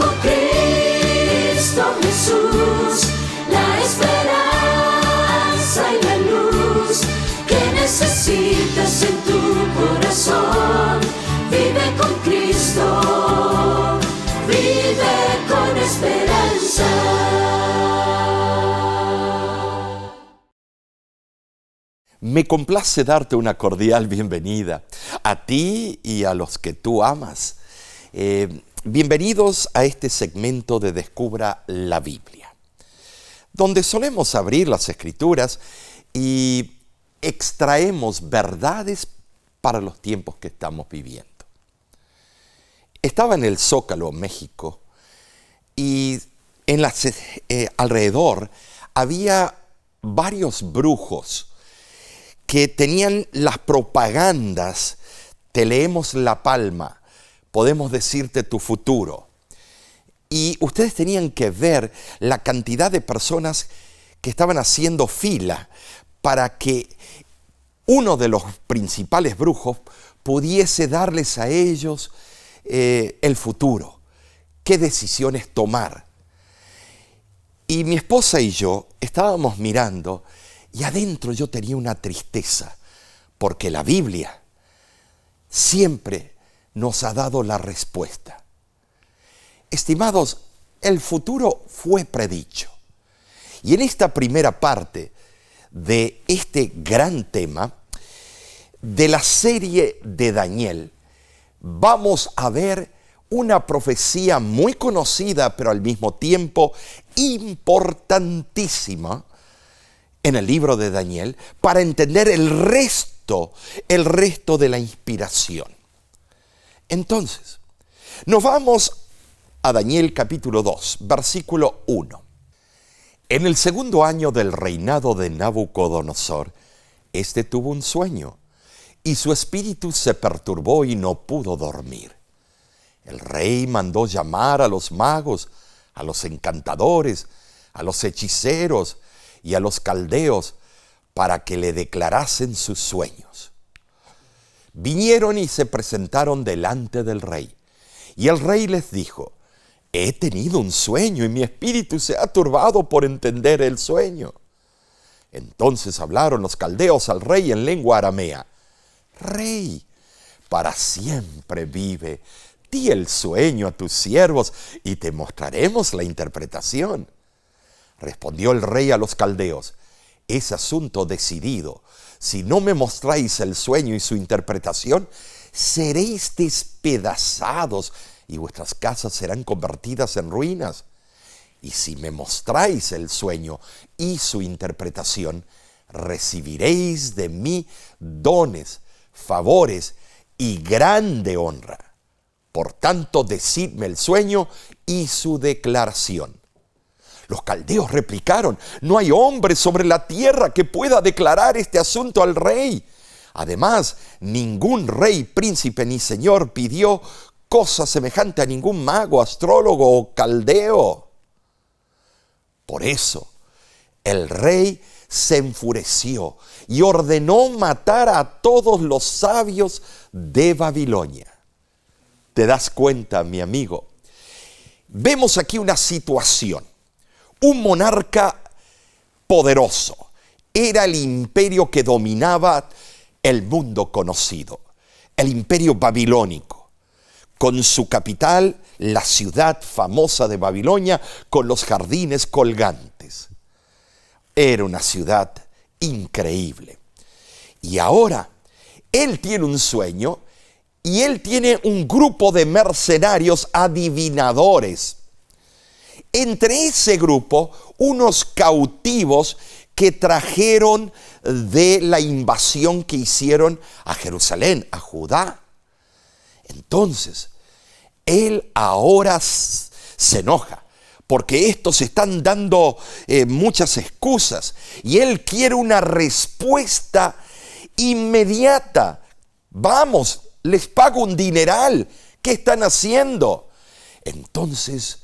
con Cristo Jesús, la esperanza y la luz que necesitas en tu corazón. Vive con Cristo, vive con esperanza. Me complace darte una cordial bienvenida a ti y a los que tú amas. Bienvenidos a este segmento de Descubra la Biblia, donde solemos abrir las Escrituras y extraemos verdades para los tiempos que estamos viviendo. Estaba en el Zócalo, México, y alrededor había varios brujos que tenían las propagandas: te leemos la palma, podemos decirte tu futuro. Y ustedes tenían que ver la cantidad de personas que estaban haciendo fila para que uno de los principales brujos pudiese darles a ellos el futuro, qué decisiones tomar. Y mi esposa y yo estábamos mirando, y adentro yo tenía una tristeza, porque la Biblia siempre nos ha dado la respuesta. Estimados, el futuro fue predicho. Y en esta primera parte de este gran tema de la serie de Daniel, vamos a ver una profecía muy conocida, pero al mismo tiempo importantísima en el libro de Daniel, para entender el resto de la inspiración. Entonces, nos vamos a Daniel capítulo 2, versículo 1. En el segundo año del reinado de Nabucodonosor, éste tuvo un sueño, y su espíritu se perturbó y no pudo dormir. El rey mandó llamar a los magos, a los encantadores, a los hechiceros y a los caldeos para que le declarasen sus sueños. Vinieron y se presentaron delante del rey. Y el rey les dijo: he tenido un sueño y mi espíritu se ha turbado por entender el sueño. Entonces hablaron los caldeos al rey en lengua aramea: Rey, para siempre vive. Di el sueño a tus siervos y te mostraremos la interpretación. Respondió el rey a los caldeos: es asunto decidido. Si no me mostráis el sueño y su interpretación, seréis despedazados y vuestras casas serán convertidas en ruinas. Y si me mostráis el sueño y su interpretación, recibiréis de mí dones, favores y grande honra. Por tanto, decidme el sueño y su declaración. Los caldeos replicaron: no hay hombre sobre la tierra que pueda declarar este asunto al rey. Además, ningún rey, príncipe ni señor pidió cosa semejante a ningún mago, astrólogo o caldeo. Por eso, el rey se enfureció y ordenó matar a todos los sabios de Babilonia. ¿Te das cuenta, mi amigo? Vemos aquí una situación. Un monarca poderoso. Era el imperio que dominaba el mundo conocido, el imperio babilónico, con su capital, la ciudad famosa de Babilonia, con los jardines colgantes. Era una ciudad increíble. Y ahora, él tiene un sueño y él tiene un grupo de mercenarios adivinadores. Entre ese grupo, unos cautivos que trajeron de la invasión que hicieron a Jerusalén, a Judá. Entonces, él ahora se enoja, porque estos están dando muchas excusas, y él quiere una respuesta inmediata. Vamos, les pago un dineral, ¿qué están haciendo? Entonces,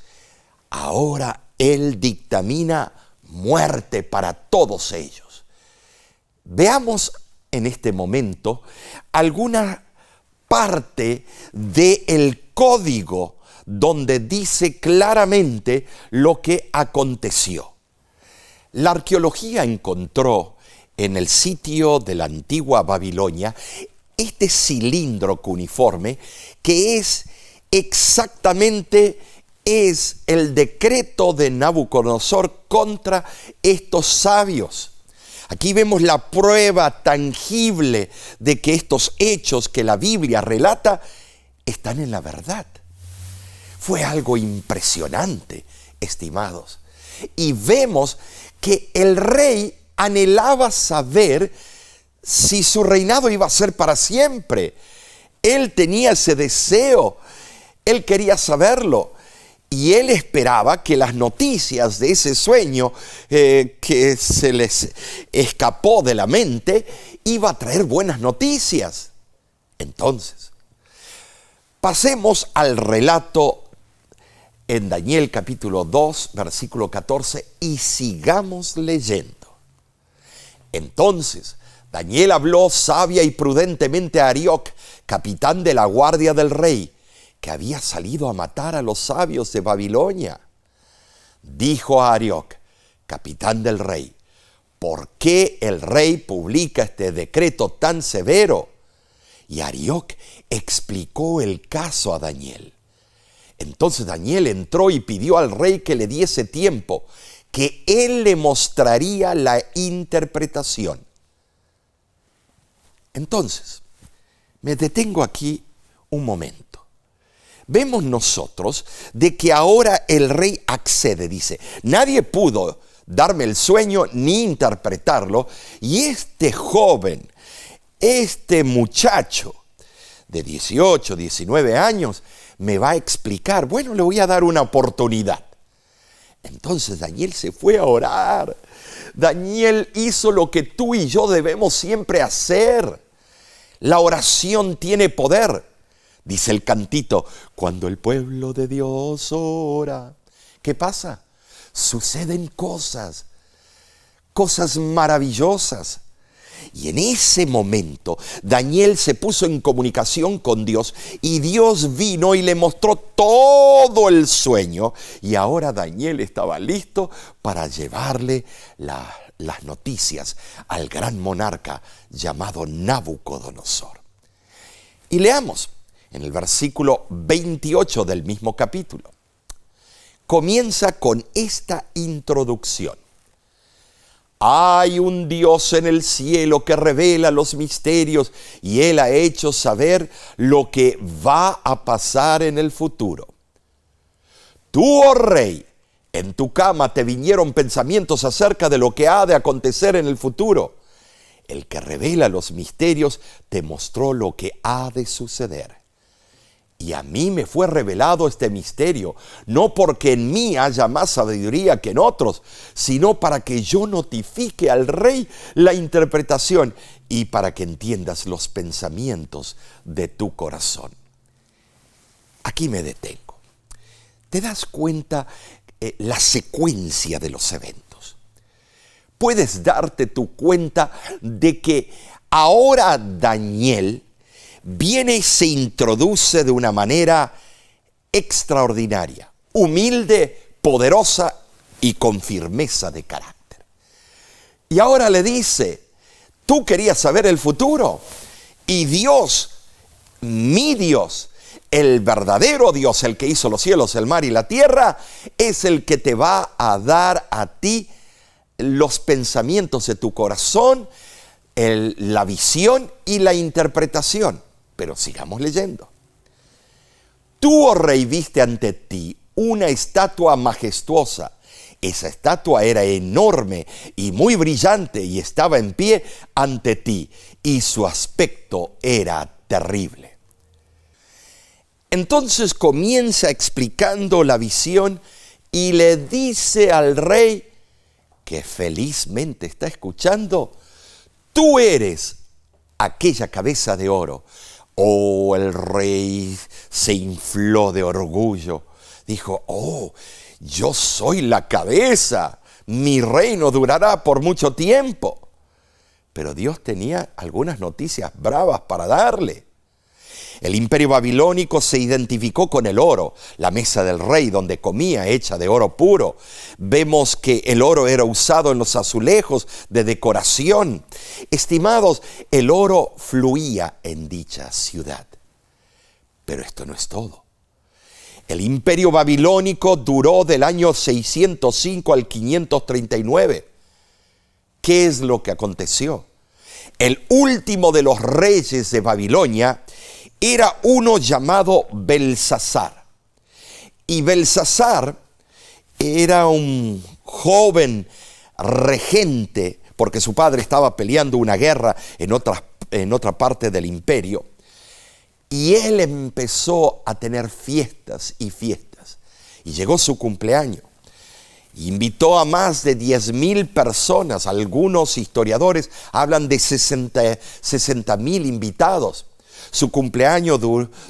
ahora él dictamina muerte para todos ellos. Veamos en este momento alguna parte del código donde dice claramente lo que aconteció. La arqueología encontró en el sitio de la antigua Babilonia este cilindro cuneiforme que es exactamente el decreto de Nabucodonosor contra estos sabios. Aquí vemos la prueba tangible de que estos hechos que la Biblia relata están en la verdad. Fue algo impresionante, estimados. Y vemos que el rey anhelaba saber si su reinado iba a ser para siempre. Él tenía ese deseo, él quería saberlo. Y él esperaba que las noticias de ese sueño que se les escapó de la mente iba a traer buenas noticias. Entonces, pasemos al relato en Daniel capítulo 2, versículo 14, y sigamos leyendo. Entonces, Daniel habló sabia y prudentemente a Arioc, capitán de la guardia del rey, que había salido a matar a los sabios de Babilonia. Dijo a Arioc, capitán del rey, ¿por qué el rey publica este decreto tan severo? Y Arioc explicó el caso a Daniel. Entonces Daniel entró y pidió al rey que le diese tiempo, que él le mostraría la interpretación. Entonces, me detengo aquí un momento. Vemos nosotros de que ahora el rey accede, dice, nadie pudo darme el sueño ni interpretarlo, y este joven, este muchacho de 18, 19 años, me va a explicar. Bueno, le voy a dar una oportunidad. Entonces Daniel se fue a orar. Daniel hizo lo que tú y yo debemos siempre hacer. La oración tiene poder. Dice el cantito, cuando el pueblo de Dios ora, ¿qué pasa? Suceden cosas maravillosas. Y en ese momento Daniel se puso en comunicación con Dios y Dios vino y le mostró todo el sueño. Y ahora Daniel estaba listo para llevarle las noticias al gran monarca llamado Nabucodonosor. Y leamos en el versículo 28 del mismo capítulo. Comienza con esta introducción. Hay un Dios en el cielo que revela los misterios y Él ha hecho saber lo que va a pasar en el futuro. Tú, oh rey, en tu cama te vinieron pensamientos acerca de lo que ha de acontecer en el futuro. El que revela los misterios te mostró lo que ha de suceder. Y a mí me fue revelado este misterio, no porque en mí haya más sabiduría que en otros, sino para que yo notifique al rey la interpretación y para que entiendas los pensamientos de tu corazón. Aquí me detengo. ¿Te das cuenta la secuencia de los eventos? Puedes darte tu cuenta de que ahora Daniel viene y se introduce de una manera extraordinaria, humilde, poderosa y con firmeza de carácter. Y ahora le dice, tú querías saber el futuro y Dios, mi Dios, el verdadero Dios, el que hizo los cielos, el mar y la tierra, es el que te va a dar a ti los pensamientos de tu corazón, la visión y la interpretación. Pero sigamos leyendo. Tú, oh rey, viste ante ti una estatua majestuosa. Esa estatua era enorme y muy brillante y estaba en pie ante ti, y su aspecto era terrible. Entonces comienza explicando la visión y le dice al rey, que felizmente está escuchando, tú eres aquella cabeza de oro. Oh, el rey se infló de orgullo. Dijo, oh, yo soy la cabeza. Mi reino durará por mucho tiempo. Pero Dios tenía algunas noticias bravas para darle. El imperio babilónico se identificó con el oro, la mesa del rey donde comía hecha de oro puro. Vemos que el oro era usado en los azulejos de decoración. Estimados, el oro fluía en dicha ciudad. Pero esto no es todo. El imperio babilónico duró del año 605 al 539. ¿Qué es lo que aconteció? El último de los reyes de Babilonia era uno llamado Belsasar. Y Belsasar era un joven regente, porque su padre estaba peleando una guerra en otra parte del imperio. Y él empezó a tener fiestas y fiestas. Y llegó su cumpleaños. Invitó a más de 10,000 personas. Algunos historiadores hablan de 60,000 invitados. Su cumpleaños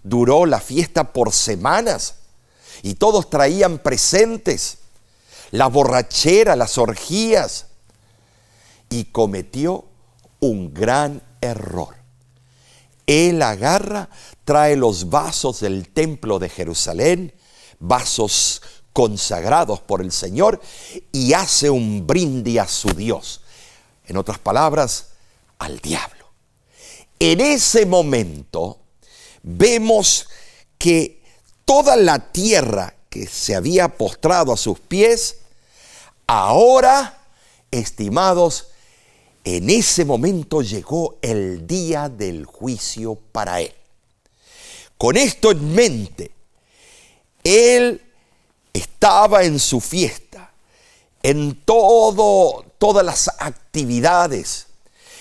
duró la fiesta por semanas. Y todos traían presentes. La borrachera, las orgías. Y cometió un gran error. Él agarra, trae los vasos del templo de Jerusalén, vasos consagrados por el Señor, y hace un brindis a su Dios. En otras palabras, al diablo. En ese momento vemos que toda la tierra que se había postrado a sus pies, ahora, estimados, en ese momento llegó el día del juicio para él. Con esto en mente, él estaba en su fiesta, en todas las actividades,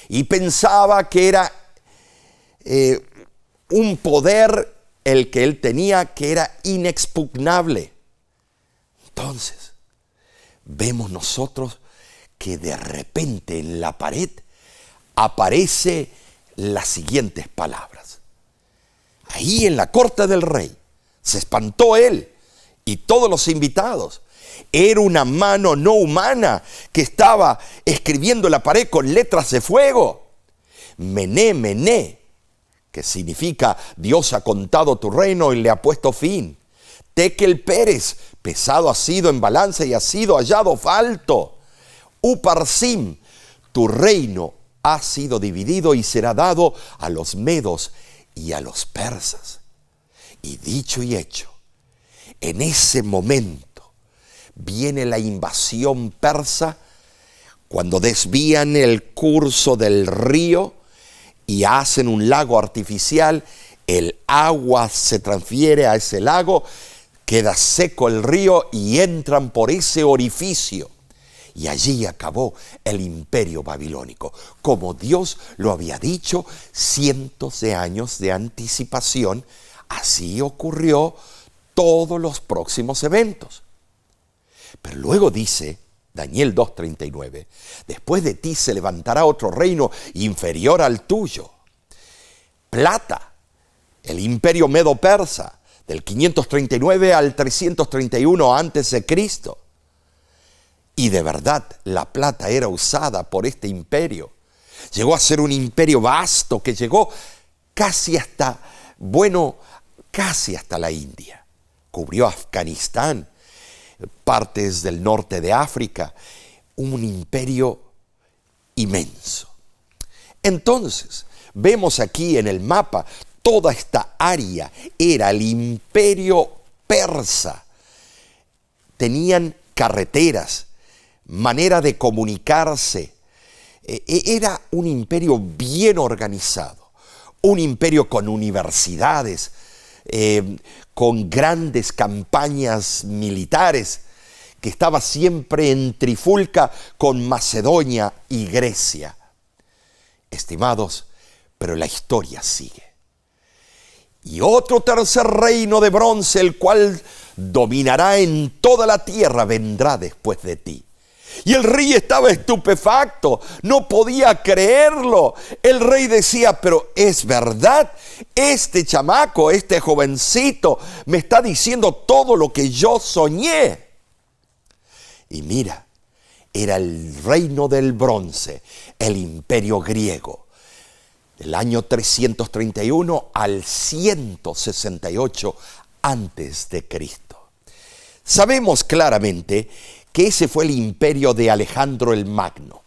y pensaba que era un poder el que él tenía que era inexpugnable. Entonces, vemos nosotros que de repente en la pared aparece las siguientes palabras. Ahí en la corte del rey se espantó él y todos los invitados. Era una mano no humana que estaba escribiendo en la pared con letras de fuego. Mené, mené, que significa Dios ha contado tu reino y le ha puesto fin. Tekel Pérez, pesado ha sido en balanza y ha sido hallado falto. Uparsim, tu reino ha sido dividido y será dado a los medos y a los persas. Y dicho y hecho, en ese momento viene la invasión persa cuando desvían el curso del río y hacen un lago artificial. El agua se transfiere a ese lago, queda seco el río y entran por ese orificio. Y allí acabó el imperio babilónico, como Dios lo había dicho, cientos de años de anticipación. Así ocurrió todos los próximos eventos. Pero luego dice Daniel 2:39, después de ti se levantará otro reino inferior al tuyo. Plata, el imperio medo-persa, del 539 al 331 antes de Cristo. Y de verdad, la plata era usada por este imperio. Llegó a ser un imperio vasto que llegó casi hasta la India. Cubrió Afganistán, partes del norte de África. Un imperio inmenso. Entonces, vemos aquí en el mapa, toda esta área era el imperio persa. Tenían carreteras, manera de comunicarse. Era un imperio bien organizado, un imperio con universidades, con grandes campañas militares, que estaba siempre en trifulca con Macedonia y Grecia. Estimados, pero la historia sigue. Y otro tercer reino de bronce, el cual dominará en toda la tierra, vendrá después de ti. Y el rey estaba estupefacto, no podía creerlo. El rey decía, pero es verdad, este chamaco, este jovencito, me está diciendo todo lo que yo soñé. Y mira, era el reino del bronce, el imperio griego. del año 331 al 168 antes de Cristo. Sabemos claramente que ese fue el imperio de Alejandro el Magno.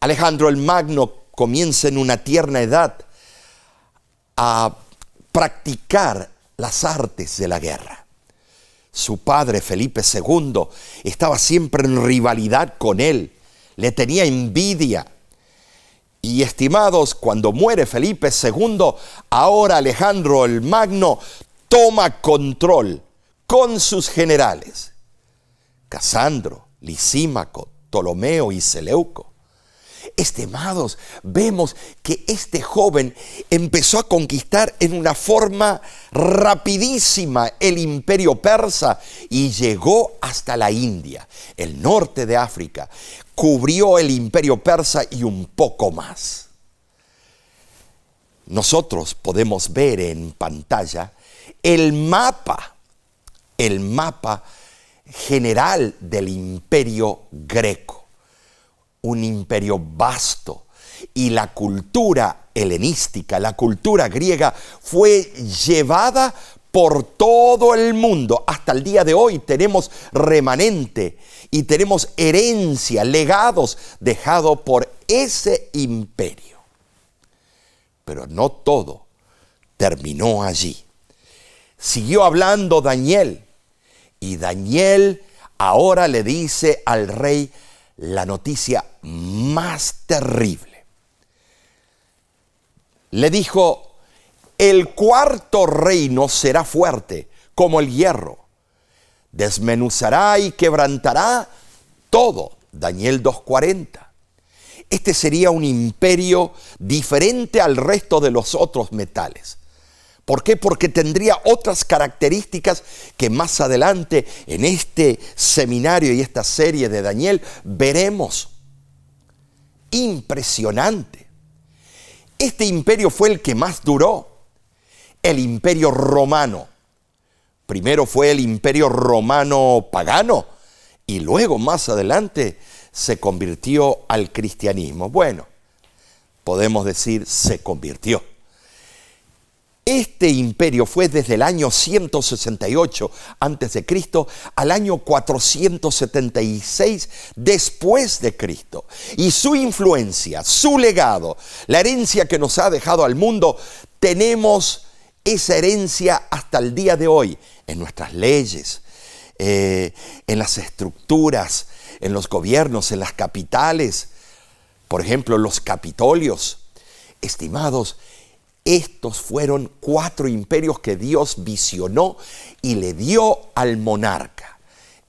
Alejandro el Magno comienza en una tierna edad a practicar las artes de la guerra. Su padre, Felipe II, estaba siempre en rivalidad con él, le tenía envidia. Y estimados, cuando muere Felipe II, ahora Alejandro el Magno toma control con sus generales, Casandro, Lisímaco, Ptolomeo y Seleuco. Estimados, vemos que este joven empezó a conquistar en una forma rapidísima el imperio persa y llegó hasta la India, el norte de África. Cubrió el imperio persa y un poco más. Nosotros podemos ver en pantalla el mapa general del imperio greco. Un imperio vasto, y la cultura helenística, la cultura griega, fue llevada por todo el mundo. Hasta el día de hoy tenemos remanente y tenemos herencia, legados dejados por ese imperio. Pero no todo terminó allí. Siguió hablando Daniel, y Daniel ahora le dice al rey la noticia más terrible. Le dijo: el cuarto reino será fuerte como el hierro, desmenuzará y quebrantará todo. Daniel 2:40. Este sería un imperio diferente al resto de los otros metales. ¿Por qué? Porque tendría otras características que más adelante en este seminario y esta serie de Daniel veremos. Impresionante. Este imperio fue el que más duró, el imperio romano. Primero fue el imperio romano pagano y luego más adelante se convirtió al cristianismo. Bueno, podemos decir se convirtió. Este imperio fue desde el año 168 a.C. al año 476 después de Cristo. Y su influencia, su legado, la herencia que nos ha dejado al mundo, tenemos esa herencia hasta el día de hoy en nuestras leyes, en las estructuras, en los gobiernos, en las capitales, por ejemplo, los capitolios. Estimados, estos fueron 4 imperios que Dios visionó y le dio al monarca.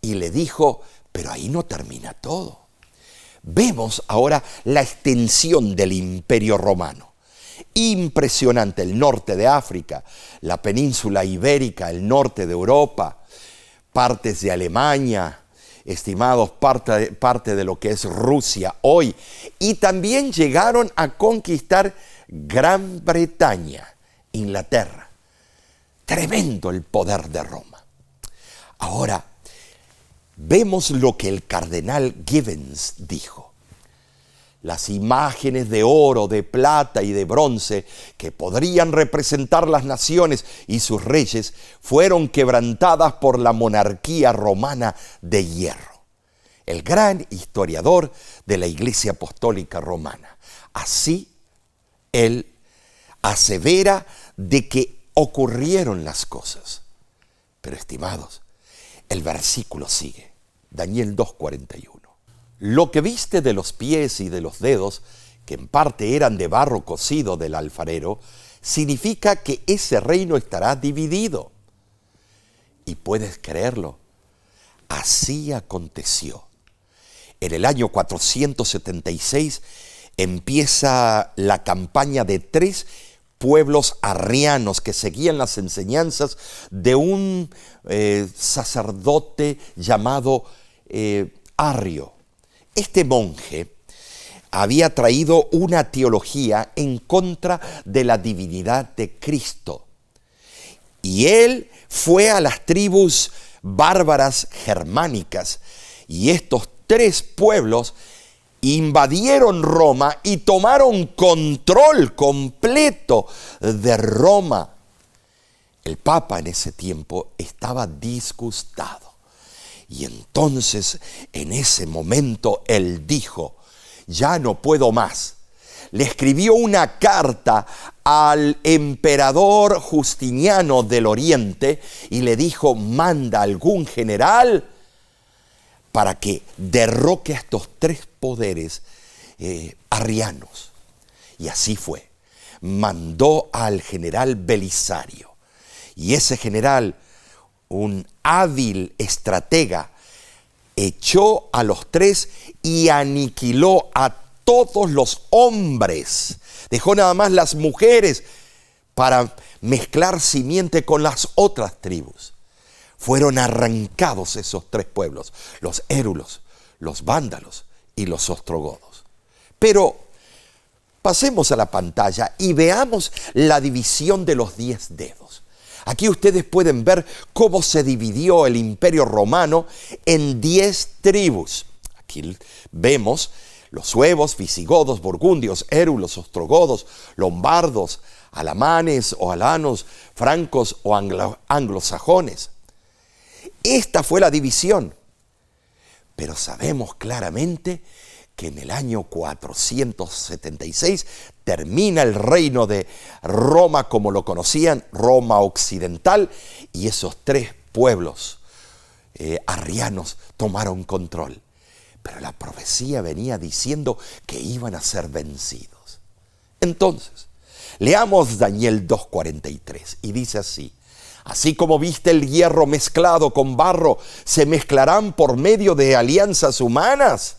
Y le dijo: pero ahí no termina todo. Vemos ahora la extensión del imperio romano. Impresionante, el norte de África, la península ibérica, el norte de Europa, partes de Alemania, estimados, parte de lo que es Rusia hoy. Y también llegaron a conquistar Gran Bretaña, Inglaterra. Tremendo el poder de Roma. Ahora, vemos lo que el cardenal Gibbons dijo. Las imágenes de oro, de plata y de bronce que podrían representar las naciones y sus reyes fueron quebrantadas por la monarquía romana de hierro. El gran historiador de la Iglesia Apostólica Romana. Así él asevera de que ocurrieron las cosas. Pero estimados, el versículo sigue. Daniel 2:41. Lo que viste de los pies y de los dedos, que en parte eran de barro cocido del alfarero, significa que ese reino estará dividido. Y puedes creerlo, así aconteció. En el año 476 empieza la campaña de 3 pueblos arrianos que seguían las enseñanzas de un sacerdote llamado Arrio. Este monje había traído una teología en contra de la divinidad de Cristo. Y él fue a las tribus bárbaras germánicas, y estos 3 pueblos invadieron Roma y tomaron control completo de Roma. El Papa en ese tiempo estaba disgustado. Y entonces, en ese momento, él dijo: ya no puedo más. Le escribió una carta al emperador Justiniano del Oriente y le dijo: manda algún general para que derroque a estos tres poderes arrianos. Y así fue. Mandó al general Belisario. Y ese general, un hábil estratega, echó a los tres y aniquiló a todos los hombres. Dejó nada más las mujeres para mezclar simiente con las otras tribus. Fueron arrancados esos tres pueblos: los érulos, los vándalos y los ostrogodos. Pero pasemos a la pantalla y veamos la división de los 10 dedos. Aquí ustedes pueden ver cómo se dividió el Imperio Romano en 10 tribus. Aquí vemos los suevos, visigodos, burgundios, érulos, ostrogodos, lombardos, alamanes o alanos, francos o anglosajones. Esta fue la división. Pero sabemos claramente que en el año 476 termina el reino de Roma como lo conocían, Roma occidental, y esos tres pueblos arrianos tomaron control. Pero la profecía venía diciendo que iban a ser vencidos. Entonces, leamos Daniel 2:43 y dice así: así como viste el hierro mezclado con barro, se mezclarán por medio de alianzas humanas.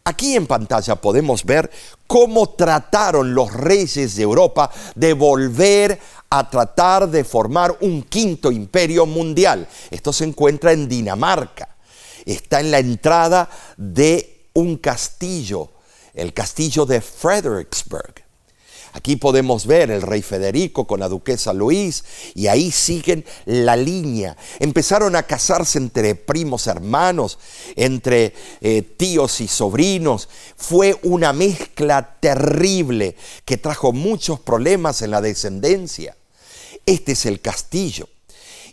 Aquí en pantalla podemos ver cómo trataron los reyes de Europa de volver a tratar de formar un quinto imperio mundial. Esto se encuentra en Dinamarca. Está en la entrada de un castillo, el castillo de Frederiksberg. Aquí podemos ver el rey Federico con la duquesa Luis, y ahí siguen la línea. Empezaron a casarse entre primos hermanos, entre tíos y sobrinos. Fue una mezcla terrible que trajo muchos problemas en la descendencia. Este es el castillo.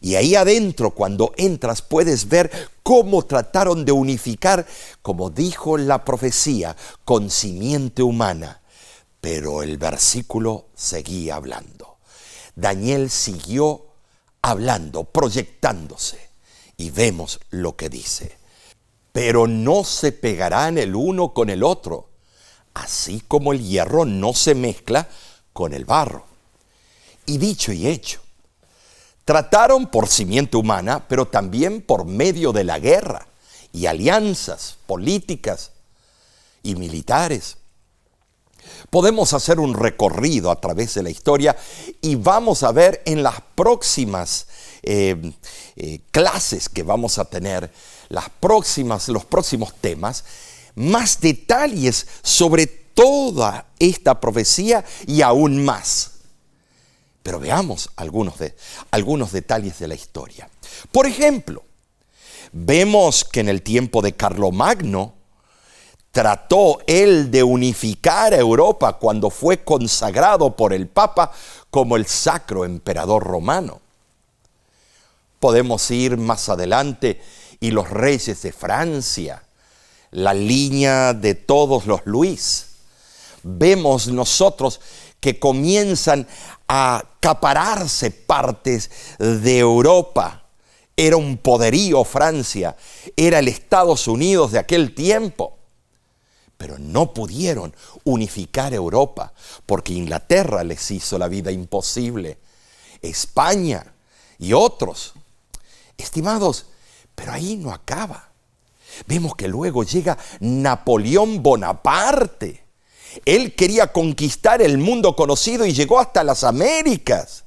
Y ahí adentro, cuando entras, puedes ver cómo trataron de unificar, como dijo la profecía, con simiente humana. Pero el versículo seguía hablando. Daniel siguió hablando, proyectándose. Y vemos lo que dice: pero no se pegarán el uno con el otro, así como el hierro no se mezcla con el barro. Y dicho y hecho, trataron por simiente humana, pero también por medio de la guerra y alianzas políticas y militares. Podemos hacer un recorrido a través de la historia y vamos a ver en las próximas clases que vamos a tener, los próximos temas, más detalles sobre toda esta profecía y aún más. Pero veamos algunos detalles de la historia. Por ejemplo, vemos que en el tiempo de Carlomagno trató él de unificar a Europa cuando fue consagrado por el Papa como el Sacro Emperador Romano. Podemos ir más adelante y los reyes de Francia, la línea de todos los Luis. Vemos nosotros que comienzan a acapararse partes de Europa. Era un poderío Francia, era el Estados Unidos de aquel tiempo. Pero no pudieron unificar Europa porque Inglaterra les hizo la vida imposible. España y otros. Estimados, pero ahí no acaba. Vemos que luego llega Napoleón Bonaparte. Él quería conquistar el mundo conocido y llegó hasta las Américas.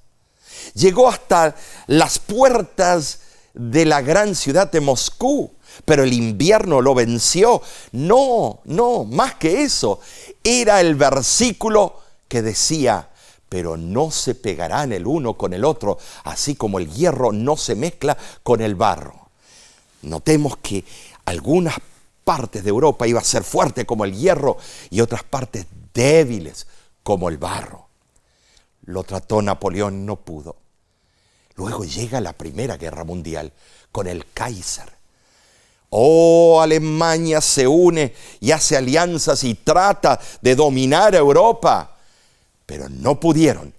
Llegó hasta las puertas de la gran ciudad de Moscú. Pero el invierno lo venció. No, más que eso. Era el versículo que decía: pero no se pegarán el uno con el otro, así como el hierro no se mezcla con el barro. Notemos que algunas partes de Europa iba a ser fuerte como el hierro y otras partes débiles como el barro. Lo trató Napoleón y no pudo. Luego llega la Primera Guerra Mundial con el Kaiser. Alemania se une y hace alianzas y trata de dominar Europa. Pero no pudieron,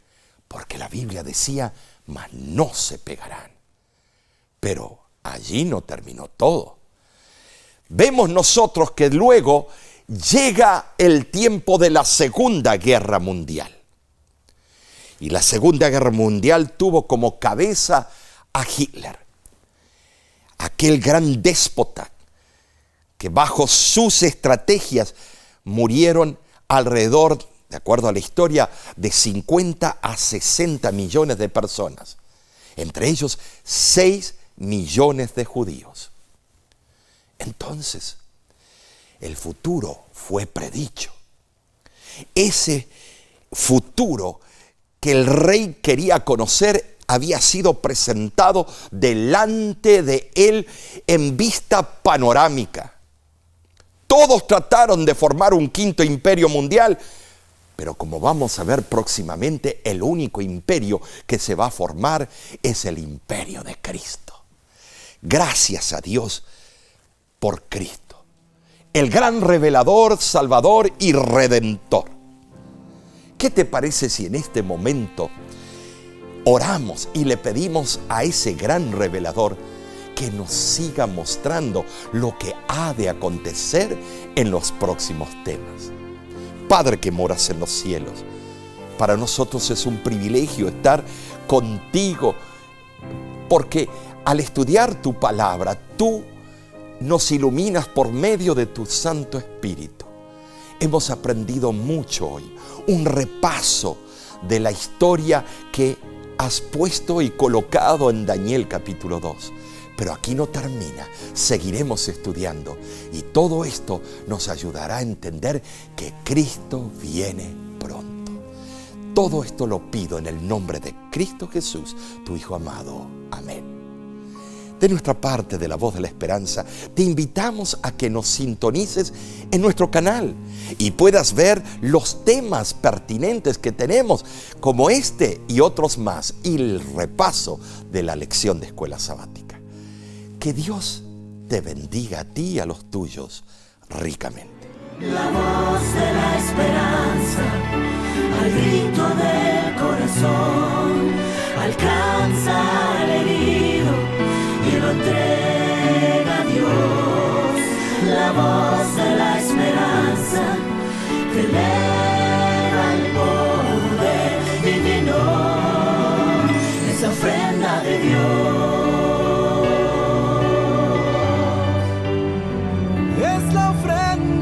porque la Biblia decía, mas no se pegarán. Pero allí no terminó todo. Vemos nosotros que luego llega el tiempo de la Segunda Guerra Mundial. Y la Segunda Guerra Mundial tuvo como cabeza a Hitler, aquel gran déspota que bajo sus estrategias murieron alrededor, de acuerdo a la historia, de 50 a 60 millones de personas. Entre ellos 6 millones de judíos. Entonces, el futuro fue predicho. Ese futuro que el rey quería conocer había sido presentado delante de él en vista panorámica. Todos trataron de formar un quinto imperio mundial, pero como vamos a ver próximamente, el único imperio que se va a formar es el imperio de Cristo. Gracias a Dios por Cristo, el gran revelador, salvador y redentor. ¿Qué te parece si en este momento oramos y le pedimos a ese gran revelador que nos siga mostrando lo que ha de acontecer en los próximos temas? Padre que moras en los cielos, para nosotros es un privilegio estar contigo, porque al estudiar tu palabra, tú nos iluminas por medio de tu Santo Espíritu. Hemos aprendido mucho hoy, un repaso de la historia que has puesto y colocado en Daniel capítulo 2. Pero aquí no termina, seguiremos estudiando y todo esto nos ayudará a entender que Cristo viene pronto. Todo esto lo pido en el nombre de Cristo Jesús, tu Hijo amado. Amén. De nuestra parte de La Voz de la Esperanza, te invitamos a que nos sintonices en nuestro canal y puedas ver los temas pertinentes que tenemos, como este y otros más, y el repaso de la lección de escuela sabática. Que Dios te bendiga a ti y a los tuyos ricamente. La voz de la esperanza, al grito del corazón, alcanza al herido y lo entrega a Dios. La voz de la esperanza que eleva el poder divino, es la ofrenda de Dios. Es la ofrenda